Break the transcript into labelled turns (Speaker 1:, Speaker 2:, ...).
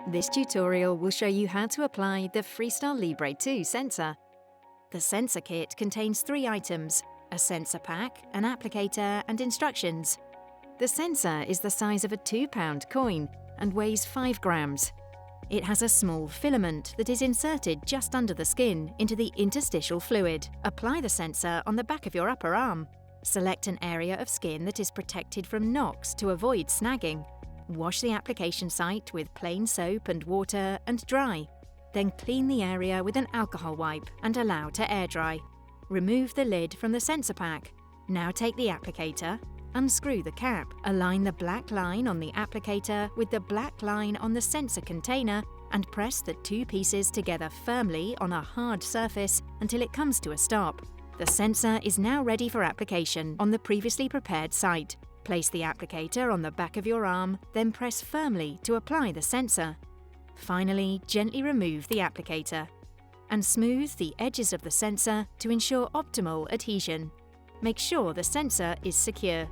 Speaker 1: This tutorial will show you how to apply the FreeStyle Libre 2 sensor. The sensor kit contains 3 items: a sensor pack, an applicator and instructions. The sensor is the size of a £2 coin and weighs 5 grams. It has a small filament that is inserted just under the skin into the interstitial fluid. Apply the sensor on the back of your upper arm. Select an area of skin that is protected from knocks to avoid snagging. Wash the application site with plain soap and water and dry. Then clean the area with an alcohol wipe and allow to air dry. Remove the lid from the sensor pack. Now take the applicator, unscrew the cap, align the black line on the applicator with the black line on the sensor container and press the 2 pieces together firmly on a hard surface until it comes to a stop. The sensor is now ready for application on the previously prepared site. Place the applicator on the back of your arm, then press firmly to apply the sensor. Finally, gently remove the applicator and smooth the edges of the sensor to ensure optimal adhesion. Make sure the sensor is secure.